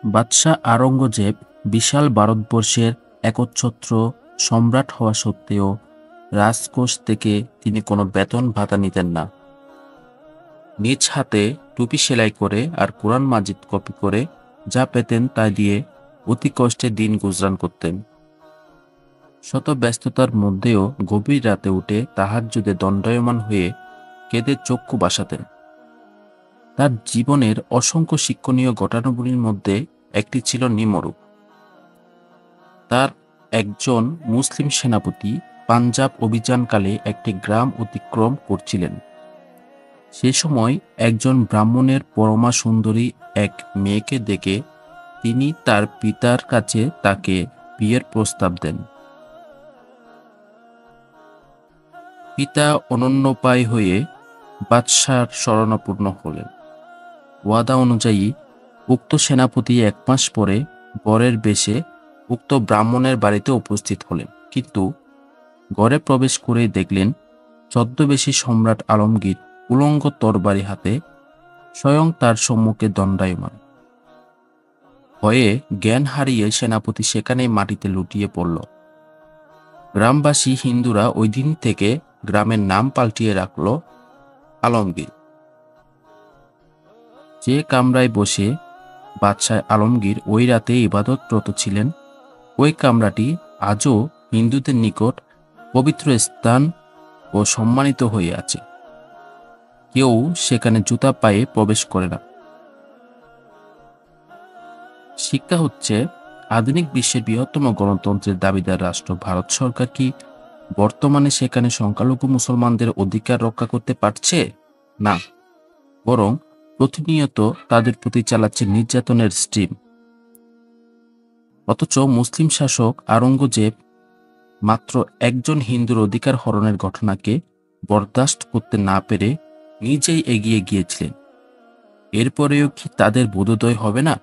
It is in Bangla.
বাদশাহ আওরঙ্গজেব বিশাল ভারতবর্ষের একচ্ছত্র সম্রাট হওয়া সত্ত্বেও রাজকোষ থেকে তিনি কোনো বেতন ভাতা নিতেন না। নিজ হাতে টুপি সেলাই করে আর কোরআন মাজিদ কপি করে যা পেতেন তা দিয়ে অতি কষ্টে দিন গুজরান করতেন। শত ব্যস্ততার মধ্যেও গভীর রাতে উঠে তাহাজ্জুদে দণ্ডায়মান হয়ে কেঁদে চক্ষু বাসাতেন। তার জীবনের অসংখ্য শিক্ষণীয় ঘটনাবলীর মধ্যে একটি ছিল নিমরূপ। তার একজন মুসলিম সেনাপতি পাঞ্জাব অভিযানকালে একটি গ্রাম অতিক্রম করছিলেন। সে সময় একজন ব্রাহ্মণের পরমা সুন্দরী এক মেয়েকে দেখে তিনি তার পিতার কাছে তাকে বিয়ের প্রস্তাব দেন। পিতা অনন্যোপায় হয়ে বাদশার শরণাপন্ন হলেন। ওয়াদা অনুযায়ী উক্ত সেনাপতি 1 মাস পরে বরের বেশে উক্ত ব্রাহ্মণের বাড়িতে উপস্থিত হলেন, কিন্তু ঘরে প্রবেশ করেই দেখলেন ছদ্মবেশী সম্রাট আলমগীর উলঙ্গ তরবারি হাতে স্বয়ং তার সম্মুখে দণ্ডায়মান। ভয়ে জ্ঞান হারিয়ে সেনাপতি সেখানেই মাটিতে লুটিয়ে পড়ল। গ্রামবাসী হিন্দুরা ওই দিন থেকে গ্রামের নাম পাল্টিয়ে রাখল আলমগীর। যে কামরায় বসে বাদশাহ আলমগীর ওই রাতে ইবাদতরত ছিলেন, ওই কামরাটি আজও হিন্দুদের নিকট পবিত্র স্থান ও সম্মানিত হয়ে আছে। কেউ সেখানে জুতা পায়ে প্রবেশ করে না। শিক্ষা হচ্ছে, আধুনিক বিশ্বের বৃহত্তম গণতন্ত্রের দাবিদার রাষ্ট্র ভারত সরকার কি বর্তমানে সেখানে সংখ্যালঘু মুসলমানদের অধিকার রক্ষা করতে পারছে? না, বরং প্রতিনিয়ত তাদের প্রতি চালাচ্ছে নির্যাতনের স্ট্রিম। অথচ মুসলিম শাসক আওরঙ্গজেব মাত্র একজন হিন্দুর অধিকার হরণের ঘটনাকে বরদাস্ত করতে না পেরে নিজেই এগিয়ে গিয়েছিলেন। এরপরেও কি তাদের বোধোদয় হবে না?